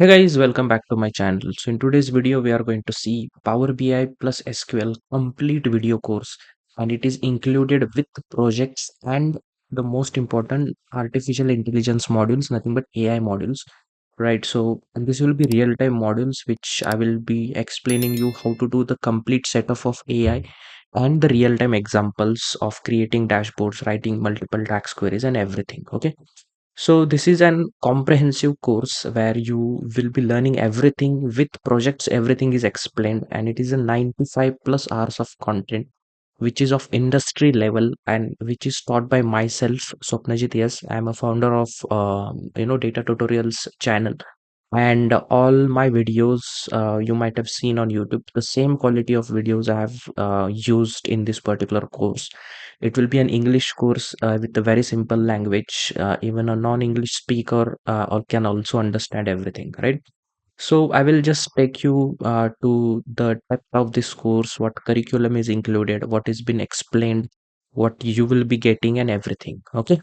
Hey guys, welcome back to my channel. So in today's video, we are going to see Power BI plus SQL complete video course, and it is included with projects and the most important artificial intelligence modules, nothing but AI modules, right? So and this will be real-time modules, which I will be explaining you how to do the complete setup of AI and the real-time examples of creating dashboards, writing multiple tax queries and everything. Okay. So this is an comprehensive course where you will be learning everything with projects, everything is explained, and it is a 95 plus hours of content which is of industry level and which is taught by myself, Swapnajit. Yes, I am a founder of Data Tutorials channel, and all my videos you might have seen on YouTube. The same quality of videos I have used in this particular course. It will be an English course with a very simple language. Even a non-English speaker or can also understand everything, right? So I will just take you to the depth of this course, what curriculum is included, what is been explained, what you will be getting, and everything. Okay.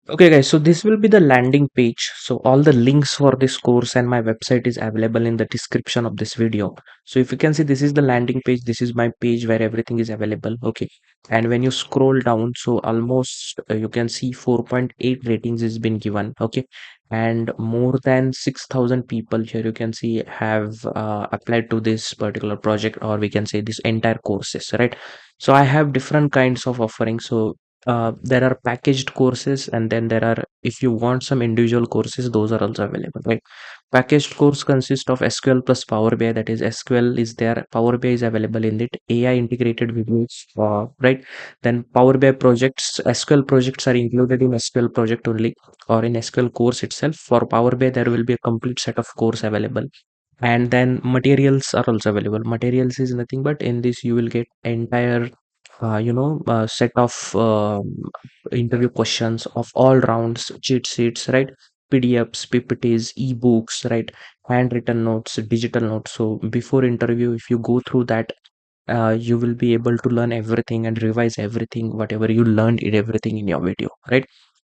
Okay guys, so this will be the landing page. So all the links for this course and my website is available in the description of this video. So if you can see, this is the landing page. This is my page where everything is available. Okay. And when you scroll down, so almost you can see 4.8 ratings has been given. Okay. And more than 6,000 people here you can see have applied to this particular project, or we can say this entire courses, right? So I have different kinds of offerings. So there are packaged courses, and then there are, if you want some individual courses, those are also available, right? Packaged course consists of SQL plus Power BI. That is, SQL is there, Power BI is available in it, AI integrated videos, right? Then Power BI projects, SQL projects are included in SQL project only, or in SQL course itself. For Power BI there will be a complete set of course available. And then materials are also available. Materials is nothing but, in this you will get entire set of interview questions of all rounds, cheat sheets, right? PDFs, PPTs, ebooks, right? Handwritten notes, digital notes. So before interview, if you go through that, you will be able to learn everything and revise everything, whatever you learned in everything in your video, right?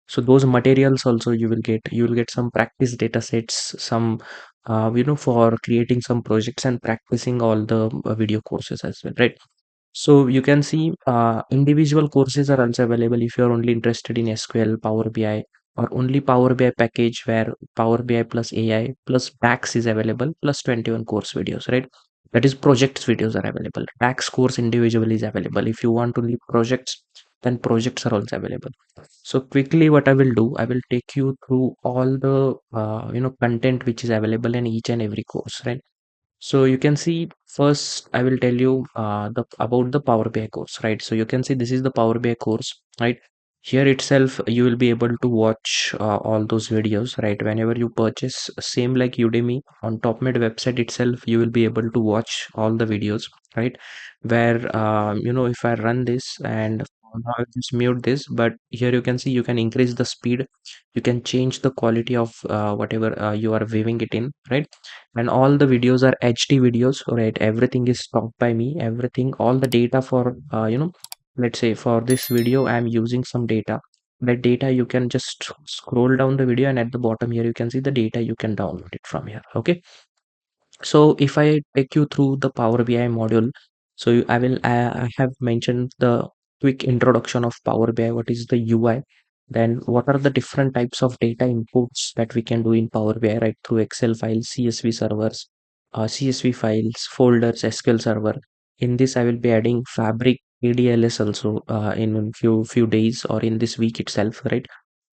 So those materials also you will get some practice data sets, some for creating some projects and practicing all the video courses as well, right? So you can see individual courses are also available if you're only interested in SQL, Power BI, or only Power BI package, where Power BI plus AI plus tax is available, plus 21 course videos, right? That is, projects videos are available. Tax course individually is available. If you want to leave projects, then projects are also available. So quickly, what I will do, I will take you through all the content which is available in each and every course, right? So you can see, first I will tell you the about the Power BI course, right? So you can see this is the Power BI course, right? Here itself you will be able to watch all those videos, right? Whenever you purchase, same like Udemy, on TopMed website itself you will be able to watch all the videos, right? Where if I run this, and now I just mute this, but here you can see you can increase the speed, you can change the quality of whatever you are viewing it in, right? And all the videos are HD videos, right? Everything is stocked by me, everything, all the data for let's say for this video I am using some data. That data you can just scroll down the video, and at the bottom here you can see the data, you can download it from here. Okay. So if I take you through the Power BI module, so I have mentioned the quick introduction of Power BI, what is the UI, then what are the different types of data inputs that we can do in Power BI, right? Through Excel files, CSV servers, CSV files, folders, SQL server. In this I will be adding Fabric ADLS also in few days, or in this week itself, right?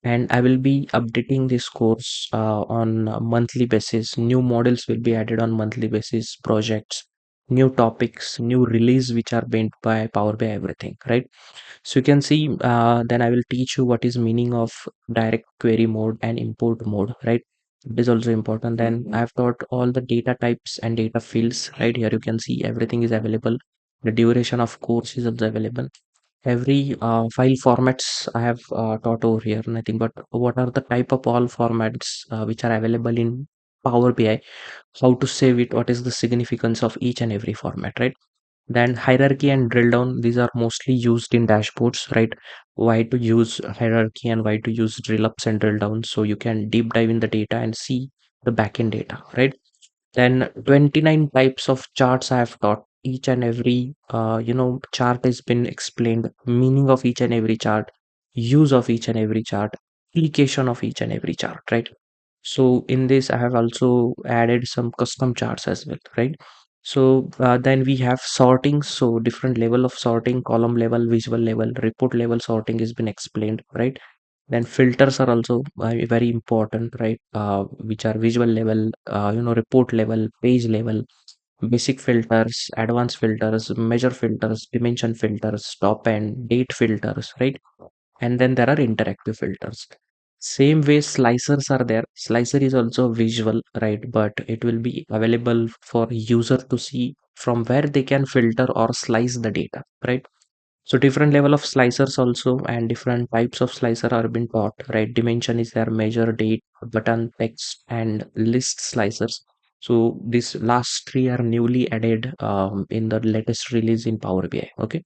And I will be updating this course on a monthly basis. New models will be added on monthly basis, projects, new topics, new release which are made by Power BI, everything, right? So you can see, then I will teach you what is meaning of direct query mode and import mode, right? It is also important. Then I've taught all the data types and data fields, right? Here you can see everything is available. The duration of course is also available. Every file formats I have taught over here, nothing but what are the type of all formats which are available in Power BI, how to save it, what is the significance of each and every format, right? Then hierarchy and drill down, these are mostly used in dashboards, right? Why to use hierarchy and why to use drill ups and drill downs, so you can deep dive in the data and see the backend data, right? Then 29 types of charts I have taught. Each and every chart has been explained, meaning of each and every chart, use of each and every chart, application of each and every chart, right? So in this I have also added some custom charts as well, right? So then we have sorting. So different level of sorting, column level, visual level, report level sorting has been explained, right? Then filters are also very important, right? Which are visual level, report level, page level, basic filters, advanced filters, measure filters, dimension filters, stop and date filters, right? And then there are interactive filters. Same way slicers are there. Slicer is also visual, right? But it will be available for user to see from where they can filter or slice the data, right? So different level of slicers also, and different types of slicer are being taught, right? Dimension is there, measure, date, button, text, and list slicers. So these last three are newly added in the latest release in Power BI. Okay.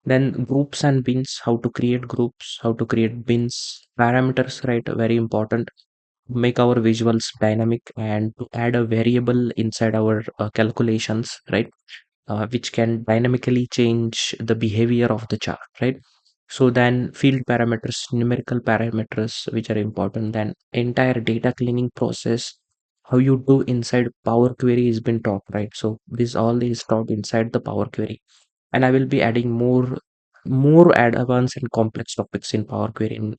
Then groups and bins, how to create groups, how to create bins, parameters, right? Very important. Make our visuals dynamic and to add a variable inside our calculations, right? Which can dynamically change the behavior of the chart, right? So then field parameters, numerical parameters, which are important. Then entire data cleaning process, how you do inside Power Query is been taught, right? So this all is taught inside the Power Query, and I will be adding more advanced and complex topics in Power Query.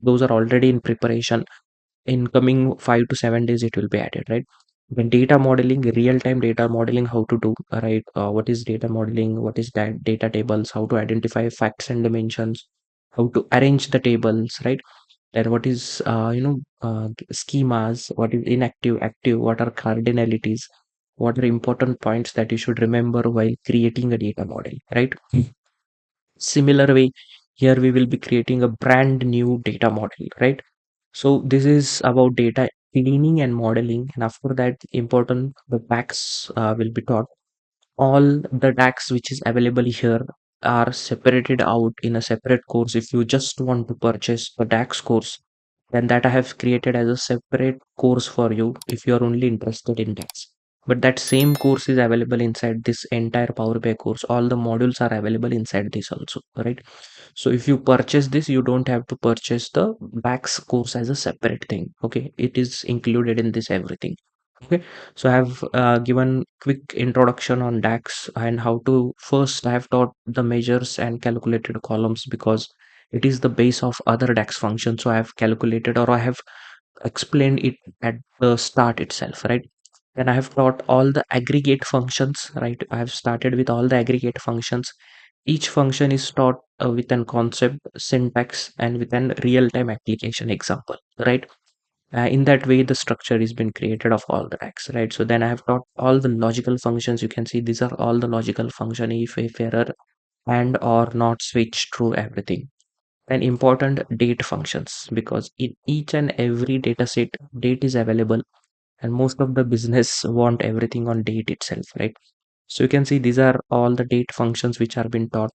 Those are already in preparation. In coming 5 to 7 days it will be added, right? Then data modeling, real time data modeling, how to do, right? What is data modeling, what is that data tables, how to identify facts and dimensions, how to arrange the tables, right? Then what is schemas, what is inactive, active, what are cardinalities, what are important points that you should remember while creating a data model, right? Similar way, here we will be creating a brand new data model, right? So this is about data cleaning and modeling, and after that, important the DAX will be taught. All the DAX which is available here are separated out in a separate course. If you just want to purchase the DAX course, then that I have created as a separate course for you if you are only interested in DAX. But that same course is available inside this entire Power BI course. All the modules are available inside this also, right? So if you purchase this, you don't have to purchase the DAX course as a separate thing. Okay, it is included in this everything. Okay, so I have given quick introduction on DAX and how to first I have taught the measures and calculated columns because it is the base of other DAX functions. So I have calculated or I have explained it at the start itself, right? Then I have taught all the aggregate functions, right? I have started with all the aggregate functions. Each function is taught with an concept, syntax, and with an real-time application example, right? In that way, the structure has been created of all the racks, right? So then I have taught all the logical functions. You can see these are all the logical function, if error, and or not switch, true, everything. And important date functions, because in each and every data set, date is available, and most of the business want everything on date itself, right? So you can see these are all the date functions which are being taught.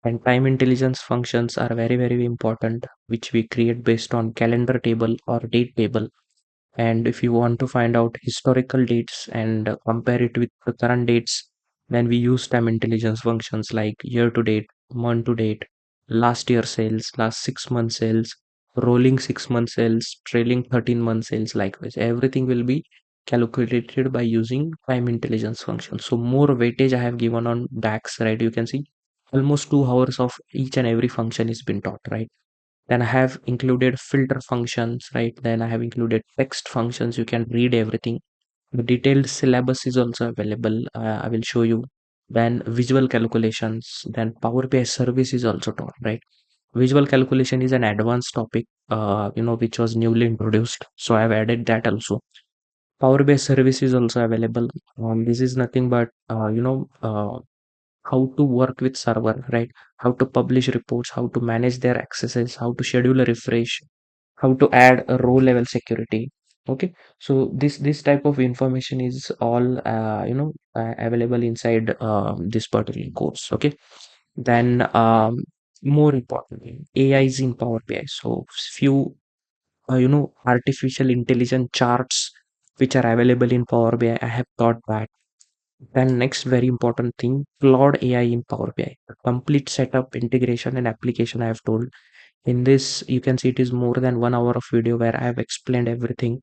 And time intelligence functions are very, very important, which we create based on calendar table or date table. And if you want to find out historical dates and compare it with the current dates, then we use time intelligence functions like year to date, month to date, last year sales, last 6 month sales, rolling 6 month sales, trailing 13 month sales. Likewise, everything will be calculated by using time intelligence functions. So more weightage I have given on DAX, right? You can see almost 2 hours of each and every function is been taught, right? Then I have included filter functions, right? Then I have included text functions. You can read everything. The detailed syllabus is also available. I will show you. Then visual calculations. Then Power BI service is also taught, right? Visual calculation is an advanced topic, which was newly introduced. So I have added that also. Power BI service is also available. This is nothing but, how to work with server, right? How to publish reports, how to manage their accesses, how to schedule a refresh, how to add a row level security. Okay, so this type of information is all available inside this particular course. Okay, then more importantly, AI is in Power BI. So few artificial intelligence charts which are available in Power BI. I have taught that. Then next very important thing, Claude AI in Power BI. The complete setup, integration and application I have told. In this, you can see it is more than 1 hour of video where I have explained everything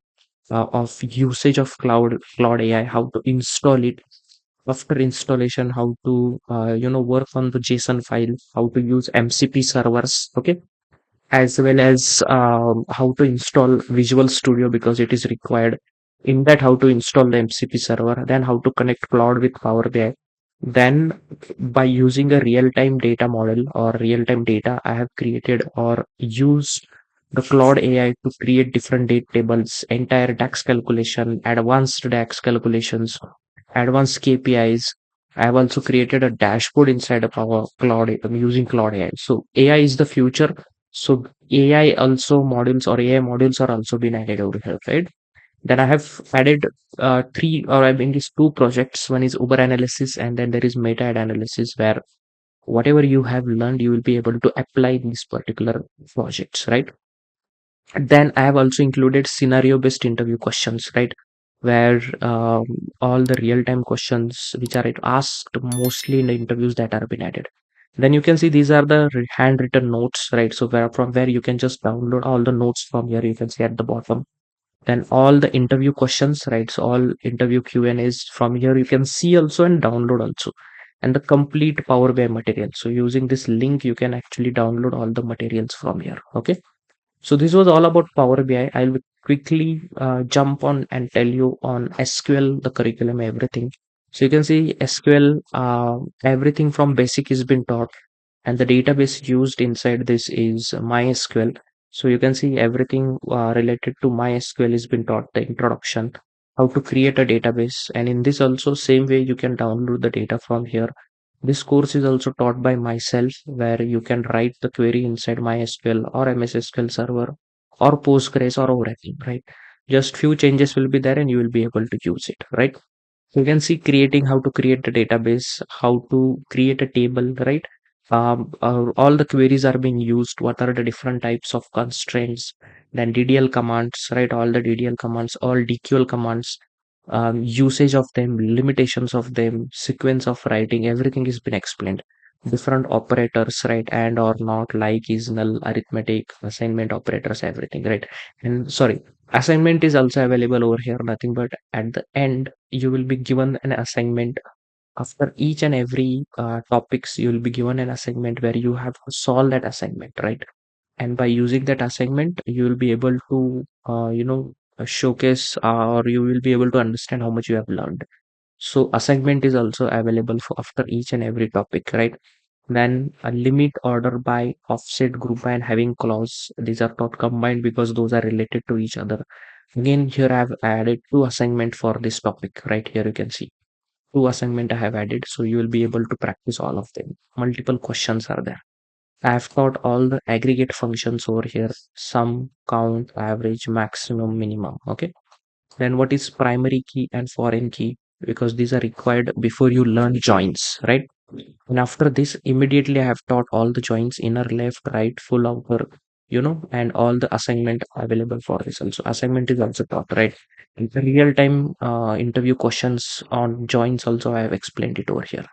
of usage of Claude AI, how to install it, after installation, how to work on the JSON file, how to use MCP servers, okay, as well as how to install Visual Studio because it is required. In that, how to install the MCP server, then how to connect Cloud with Power BI. Then, by using a real-time data model or real-time data, I have created or used the Claude AI to create different date tables, entire DAX calculation, advanced DAX calculations, advanced KPIs. I have also created a dashboard inside of our Cloud using Claude AI. So AI is the future. So AI also modules or AI modules are also been added over here, right? Then I have added three or I mean these two projects. One is Uber analysis and then there is meta analysis where whatever you have learned, you will be able to apply these particular projects, right? Then I have also included scenario based interview questions, right? Where all the real time questions which are asked mostly in the interviews that are been added. Then you can see these are the handwritten notes, right? So where from where you can just download all the notes from here. You can see at the bottom. Then all the interview questions, right? So all interview Q and A's from here you can see also and download also, and the complete Power BI material. So using this link, you can actually download all the materials from here. Okay. So this was all about Power BI. I'll quickly jump on and tell you on SQL, the curriculum, everything. So you can see SQL, everything from basic is been taught, and the database used inside this is MySQL. So you can see everything related to MySQL has been taught, the introduction, how to create a database, and in this also same way you can download the data from here. This course is also taught by myself, where you can write the query inside MySQL or MS SQL Server or Postgres or Oracle, right? Just few changes will be there and you will be able to use it, right? You can see creating how to create a database, how to create a table, right? All the queries are being used. What are the different types of constraints? Then DDL commands, right? All the DDL commands, all DQL commands, usage of them, limitations of them, sequence of writing, everything has been explained. Different operators, right? And or not, like, is, null, arithmetic, assignment operators, everything, right? And sorry, assignment is also available over here, nothing but at the end you will be given an assignment. After each and every topics, you will be given an assignment where you have to solve that assignment, right? And by using that assignment you will be able to showcase or you will be able to understand how much you have learned. So assignment is also available for after each and every topic, right? Then a limit, order by, offset, group by, and having clause, these are not combined because those are related to each other. Again, here I have added two assignment for this topic. Right here you can see two assignment I have added, so you will be able to practice all of them. Multiple questions are there. I have taught all the aggregate functions over here: sum, count, average, maximum, minimum. Okay. Then what is primary key and foreign key? Because these are required before you learn joins, right? And after this, immediately I have taught all the joins: inner, left, right, full, outer, and all the assignment available for this. Also, assignment is also taught, right? And the real time interview questions on joins also I have explained it over here.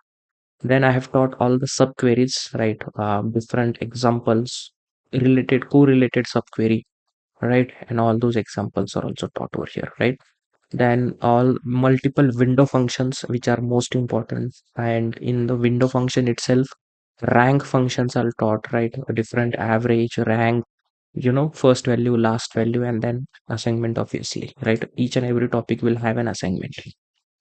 Then I have taught all the subqueries, right? Different examples, correlated subquery, right? And all those examples are also taught over here, right? Then all multiple window functions which are most important, and in the window function itself, rank functions are taught, right? A different average, rank, first value, last value, and then assignment, obviously, right? Each and every topic will have an assignment.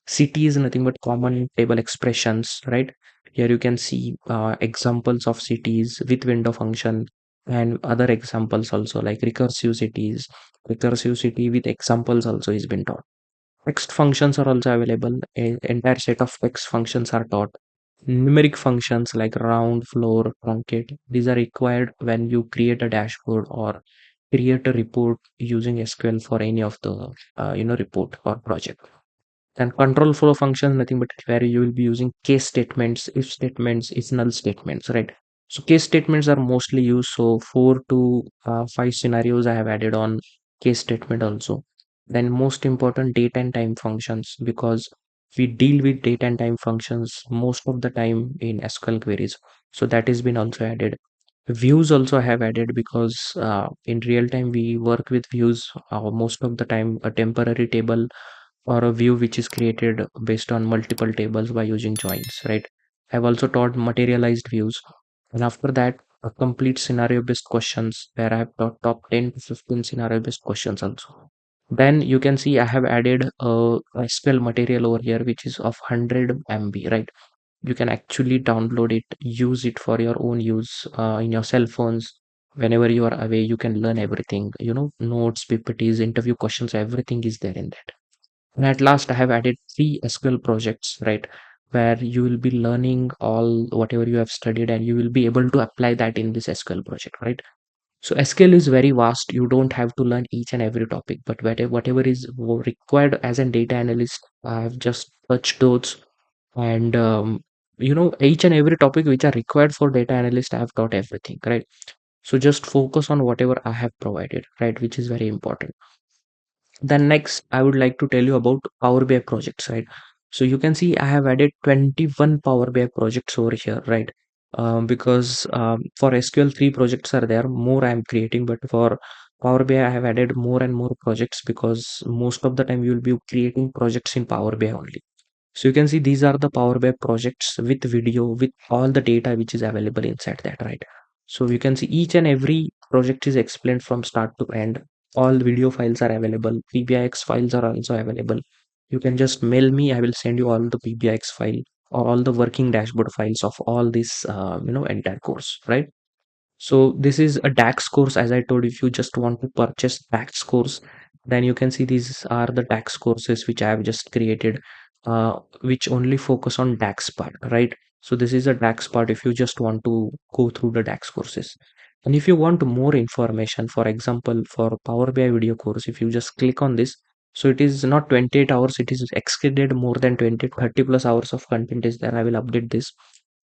CT is nothing but common table expressions, right? Here you can see examples of CTs with window function and other examples also, like recursive CTs. Recursive CT with examples also is been taught. Text functions are also available. A entire set of text functions are taught. Numeric functions like round, floor, truncate, these are required when you create a dashboard or create a report using SQL for any of the report or project. Then control flow functions, nothing but where you will be using case statements, if statements, if null statements, right? So case statements are mostly used. So 4 to 5 scenarios I have added on case statement also. Then most important, date and time functions, because we deal with date and time functions most of the time in SQL queries. So that has been also added. Views also have added, because in real time we work with views most of the time, a temporary table or a view which is created based on multiple tables by using joins, right? I've also taught materialized views. And after that, a complete scenario based questions, where I have taught top 10 to 15 scenario based questions also. Then you can see I have added a SQL material over here, which is of 100 MB, right? You can actually download it, use it for your own use in your cell phones. Whenever you are away, you can learn everything, notes, PPTs, interview questions, everything is there in that. And at last, I have added 3 SQL projects, right? Where you will be learning all whatever you have studied, and you will be able to apply that in this SQL project, right? So SQL is very vast. You don't have to learn each and every topic, but whatever is required as a data analyst, I have just touched those. And each and every topic which are required for data analyst, I have taught everything, right? So just focus on whatever I have provided, right? Which is very important. Then next, I would like to tell you about Power BI projects, right? So you can see I have added 21 Power BI projects over here, right? Because for SQL, 3 projects are there. More I am creating, but for Power BI, I have added more and more projects, because most of the time you will be creating projects in Power BI only. So you can see these are the Power BI projects with video, with all the data which is available inside that, right? So you can see each and every project is explained from start to end. All video files are available. PBIX files are also available. You can just mail me. I will send you all the PBIX file or all the working dashboard files of all this, entire course, right? So this is a DAX course. As I told, if you just want to purchase DAX course, then you can see these are the DAX courses which I have just created, which only focus on DAX part, right? So this is a DAX part if you just want to go through the DAX courses. And if you want more information, for example, for Power BI video course, if you just click on this, so it is not 28 hours, it is exceeded more than 20, 30 plus hours of content is there. I will update this.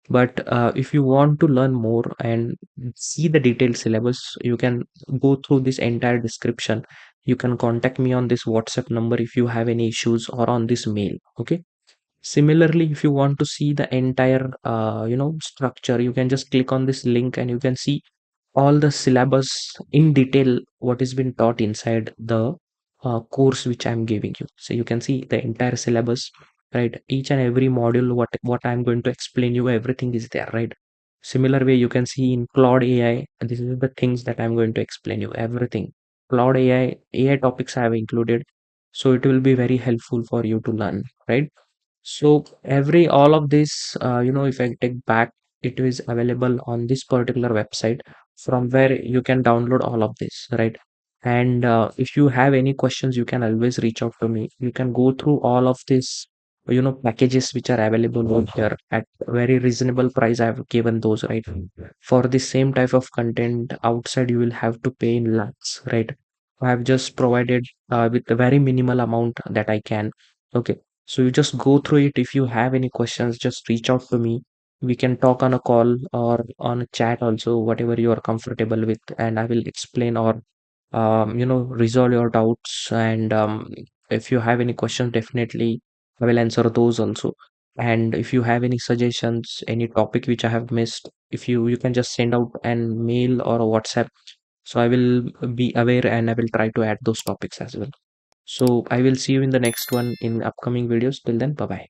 But if you want to learn more and see the detailed syllabus, you can go through this entire description. You can contact me on this WhatsApp number if you have any issues, or on this mail. Okay. Similarly, if you want to see the entire structure, you can just click on this link and you can see all the syllabus in detail, what is been taught inside the course which I'm giving you. So you can see the entire syllabus, right? Each and every module, what I'm going to explain you, everything is there, right? Similar way, you can see in Claude AI, this is the things that I'm going to explain you, everything. Claude AI topics I have included, so it will be very helpful for you to learn, right? So all of this, if I take back, it is available on this particular website, from where you can download all of this, right? And if you have any questions, you can always reach out to me. You can go through all of this, packages which are available over here at very reasonable price. I have given those, right? For the same type of content outside, you will have to pay in lakhs, right? I have just provided with a very minimal amount that I can. Okay. So you just go through it. If you have any questions, just reach out to me. We can talk on a call or on a chat also, whatever you are comfortable with, and I will explain or resolve your doubts. And if you have any questions, definitely I will answer those also. And if you have any suggestions, any topic which I have missed, if you can just send out an mail or a WhatsApp. So I will be aware and I will try to add those topics as well. So I will see you in the next one in upcoming videos. Till then, bye bye.